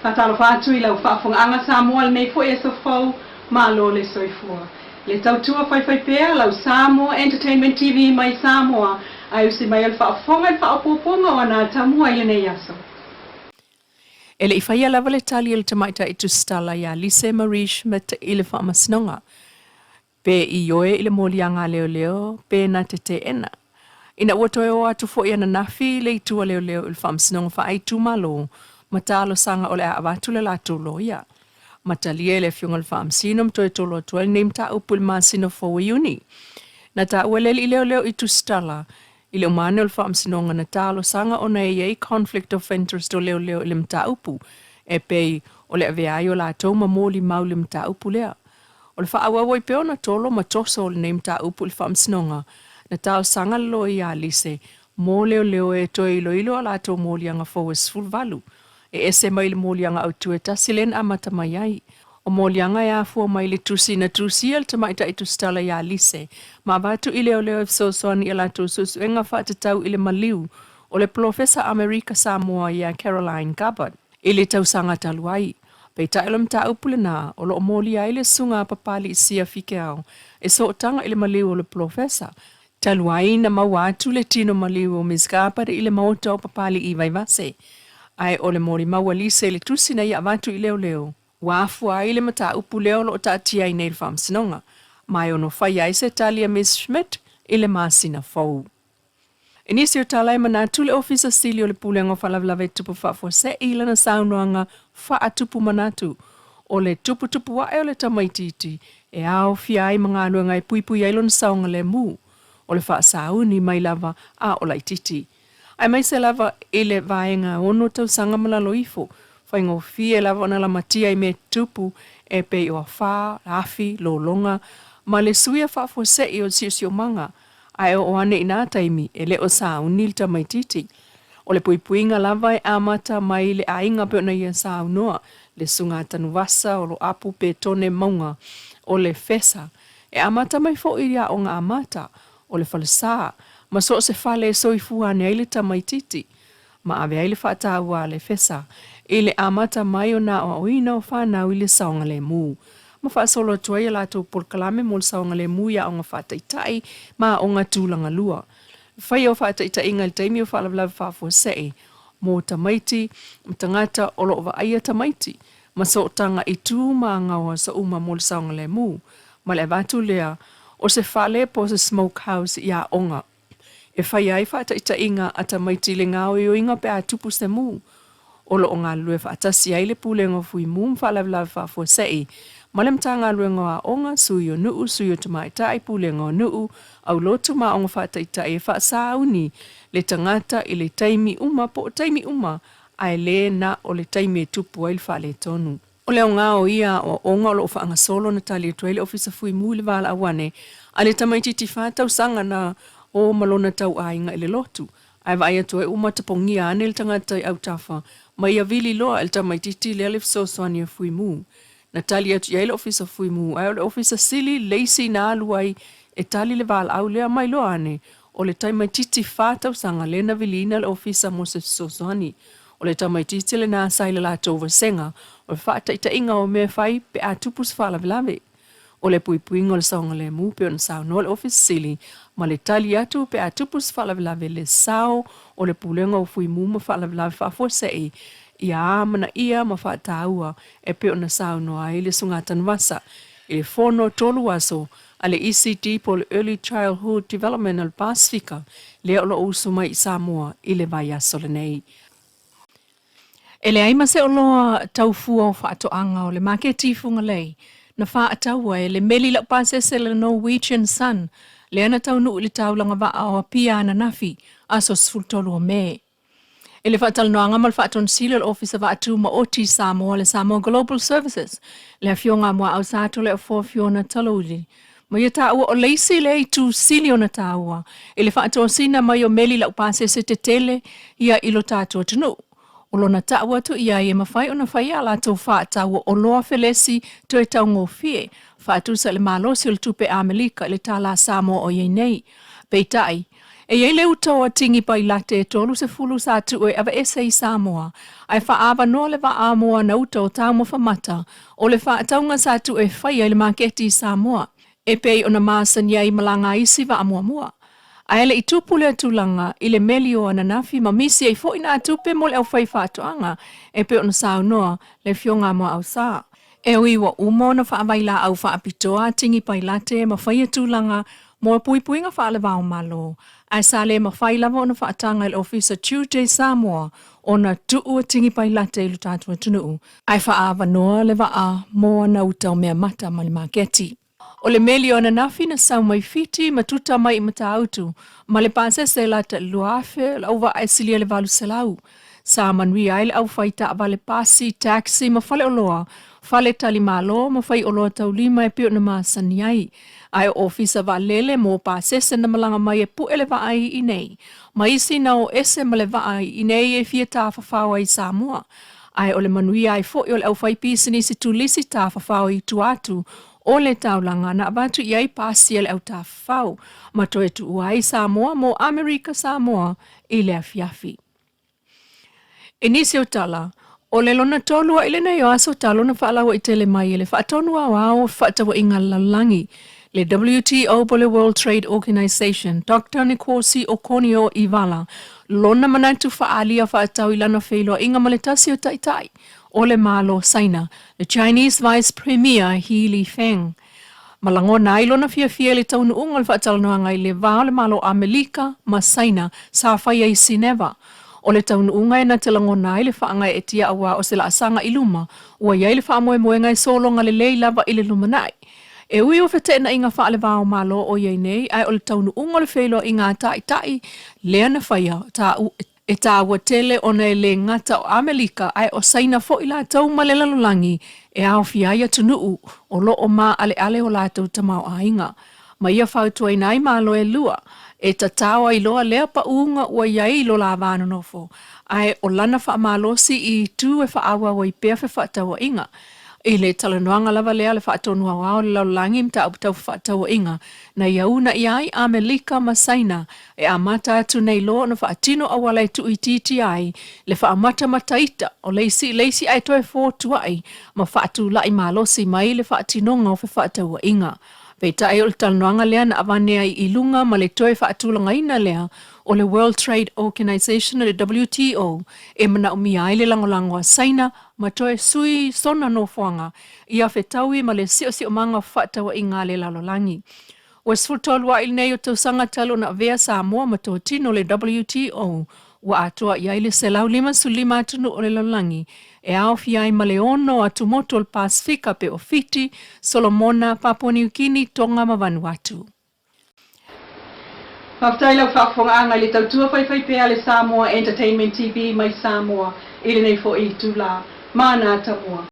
Fatalo fatu ila ufafonga Samoa nei fo e so fo malo le soifua. Le tautua fai pea lau Samoa Entertainment TV mai Samoa ai usi mai al fafonga fa opoponga wana tamua ile nei yaso. Ele ifaya lava le tali ele tamaita itu stala ya Lise Marish met ile fa masnonga. Pe ioe ile molianga leo pe na tete ena. Ina wotoe o atu fo ia na nafi le itua leo il fa masnonga fa ai tu malo. Matalo sanga ole avatu le lato loia. Matalie le fiungal fam sinom to tolo to name ta upul masino fo uni. Na ta wele leo itu stala. Ile manuel fam sinonga na talo sanga ona ye conflict of interest o leo ilim ta upu. E pe ole aveayo la to mamoli maulim ta upu lea. Ole fa awa pe ona tolo matoso ole name ta upu il fam sinonga. Na talo sanga lo ya lise. Mo leo e to ilo la to moli anga fo is full valu. E ese mai le molianga au tueta silen amata mai. O molianga ya fua mai le tusi na tusi el tamaita itu stala ya lise. Ma vatu ile leo so son ila tu susu enga fata tau ile maliu. O le profesa America Samoa ya Caroline Gabbard. Ile tau sanga taluai. Peita ilom tau pule na o lo molia ile sunga papali isia fikeao. E so tanga ile maliu o le profesa. Taluai na mawatu le tino maliu o Ms. Gabbard ile mauta o papali i vaivase. Ai ole mori maua lise le tusi na ia vatu i leo. Wafu ai le mata upu leo lo tatia i neil fam sinonga. Mai ono fai ai se talia Miss Schmidt ile masina fau. Inisio talai manatu le ofisa sili o le pulengo falavlave tupu fafo se ila na saunoanga fa atupu manatu. O le tupu wa e o le tamaititi. E au fiai mga anua ngai pui ai lon saunga le mu. O le fa sauni mai lava a o laititi. Ai mai se lava ele vaenga ono tau sanga malaloifo. Fai ngō fie lava na la matia i me tupu e pe o wha, rafi, lolonga. Ma le suia whafo se i o sio manga. Ai o ane ina taimi e le o sa unilta mai titi. O le puipuinga lava e amata mai le ainga pe ona ia sa unoa. Le sunga tanuwasa o lo apu pe tone maunga o le fesa. E amata mai fo iria o nga amata o le falsa. Ma so se fale so i fua ne ile tamaititi. Ma ave ile fata wa le fesa. Ile amata mai o na o ina o fa na ile saunga le mu. Ma fa solo toia la to por kalame mol saunga le mu ya o nga fata itai ma o nga tulanga lua. Fai o fata ita inga taimi o fa la fa fo sei. Mo tamaiti, mtangata o lo va aia tamaiti. Ma so tanga itu ma ngawa sa uma mol saunga le mu. Ma le vatu lea o se fale po se smokehouse ya onga. E whai ai whata ita inga ata maiti le ngāo i o inga pe a tupu se mu. O lo o ngā lue whaatasi ai le pūlenga fui mu mwhalawlaw whafua sei. Malem tā ngā lue ngā onga sui o nuu sui o tamai tai pūlenga o nuu au lotu mā onga whata ita e wha sauni le tangata i le taimi uma po taimi uma ai le na o le taimi e tupu ai le wha le tonu. O leo ngāo ia o onga o lo o whaanga solo na tali e tuele ofisa fui mu le wala awane a le tamaiti ti whātau sanga na o malona tau ainga ele lotu. Ai vai atu e umatapongia ane le tangata i au tafa. Mai a vili loa el tamaititi le alif so soani a fui mu. Na tali atu ia ele ofisa fui mu. Ai o le ofisa sili leisi na aluai e tali le val au lea mai loa ane. O le tamaititi whātau sanga le na vilina le ofisa mose so soani. O le tamaititi le nā saile la tova senga. O le whaata ita inga o mea whai pe a tupus whala vilave. O le puipuinga le saunga le mu pe on sao no le office sili ma le tali atu pe a tupus whalavlave le sao o le pulenga o fui mu ma whalavlave whafo sei ia mana ia ma whaataua e pe on sao no ai le sungatan wasa i le fono tolu aso a le ECD po le Early Childhood Development al Pasifika le o lo usu mai Samoa i le vai aso le nei. Ele ai ma se o loa taufua o whaatoanga o le maketi funga lei. Na wha ataua e le meli la pasese le Norwegian Sun, le ana tau nuu le tau langa wa awa pia ana nafi, aso sfultolu o me. E le whaatal noanga mal whaaton sila le ofisa wa atu ma oti Samoa le Samoa Global Services, le fionga mua au sato le o fiona taludi. Ma ia taua o leisi le tu sili o na taua, e le whaaton sina mai o meli la pasese te tele, ia ilo tato tunu. O lona taua tu ia e mawhai o na whai ala tau wha taua o loa felesi tu e tau ngō fie. Wha atu sa le malosi o le tupe Amelika le tala Samoa o iei nei. Peitai, E iei le utoa tingi pai late tolu se fulu sa tu e ava ese i Samoa. Ai wha no le wa amoa na uto tau mo whamata o le wha taunga sa tu e whai ai le maketi i Samoa. E pei ona maasan iai malanga isi wa amua mua. Ai le itupu le atulanga i le meli o ananafi ma misi ai fo ina atupe mo le au whai whaatoanga e pe ona sao noa le fionga mo au saa. E ui wa umo na whaawaila au whaapitoa tingi pai late ma whai atulanga mo puipuinga whaale wao malo. Ai sa le ma whai lava ona whaatanga il ofisa Tuesday Samoa ona tuu tingi pai late ilu tātua tunuu. Ai whaawa noa le waa mo na utau mea mata ma le maketi. O le meli o na nafi na sau mai fiti matuta mai i mata autu, ma le pāsese la ta luafe la uwa ai silia le valu selau. Sa manui ai le au whaita ava le pasi, taxi, ma fale oloa, fale tali malo, ma whai oloa tau lima e pio na maasani ai. Ai o ofisa va lele mo pāsese na malanga mai e pu ele va ai i nei. Ma isi na o ese ma le va ai i nei e fia tā whawhawa i Samoa. Ai o le manui ai fo i o le au whai pisini si tu lisi tā whawhawa i tu atu, o le taulanga na abatu iai pasi ele au tawhau, ma toe tu uai Samoa mo Amerika Samoa i le afiafi. E nisi o tala, o le lona tolua ile na yo aso talo na whaalawa i tele mai ele whaatonua wao whaatawa inga lalangi. Le WTO po le World Trade Organization, Dr. Nikosi Okonio Ivala, lona manatu whaalia whaatau ilana wheloa inga maletasi o taitai. O le malo saina, the Chinese Vice Premier He Li Feng. Malango na ilona fia le taunu ungal whaatalonoanga i le vao le malo Amelika ma saina sa whaia i Sineva. O le taunu unga e na te lango na le whaanga e tia awa o se la asanga iluma, ua iai le whaamoe moenga i solonga le leilava i le lumanai. E ui o whete na inga wha le vao malo o iei nei, ai o le taunu unga le whelo i ngā tai lea na whaia e tā watele o nei le ngata o Amelika ai o saina fo ila tau ma le lalolangi e au fiaia tunuu o lo o ma ale o lātou tamau ainga. Ma ia whautua i nai malo e lua e tatawa i loa lea pa unga ua iai lo la vāna nofo. Ai o lana wha malosi i tu e wha awa wa i pea wha whaatawa inga. I le talanoanga lava lea le whaatonua wao le laulangi mta uptau whaatawa inga. Na iauna iai Amelika masaina e amata atu nei lo na whaatino awala e tu i titi ai le whaamata mataita o leisi ai toe fōtua ai ma whaatu lai malosi mai le whaatinonga o whaatawa inga. Veita e o le talanoanga lea na avanea i ilunga ma le toe whaatulanga ina lea o le World Trade Organization le WTO e mana umi ai le langolango a saina ma toe sui sona no whanga i a whetaui ma le sio manga whaatawa inga le lalolangi. O sfutolua il nei o tausanga talo na vea Samoa ma tō tino le WTO wa atua i aile se lau 5 atunu o le lalolangi e au fiai ma le ono atu moto le Pasifika pe o Fiti, Solomona, Papua New Guinea, Tonga ma Vanuatu. Whaftai lau whaafonga le tautua whai pea le Samoa Entertainment TV mai Samoa, ili nei fo i tula, mana tamua.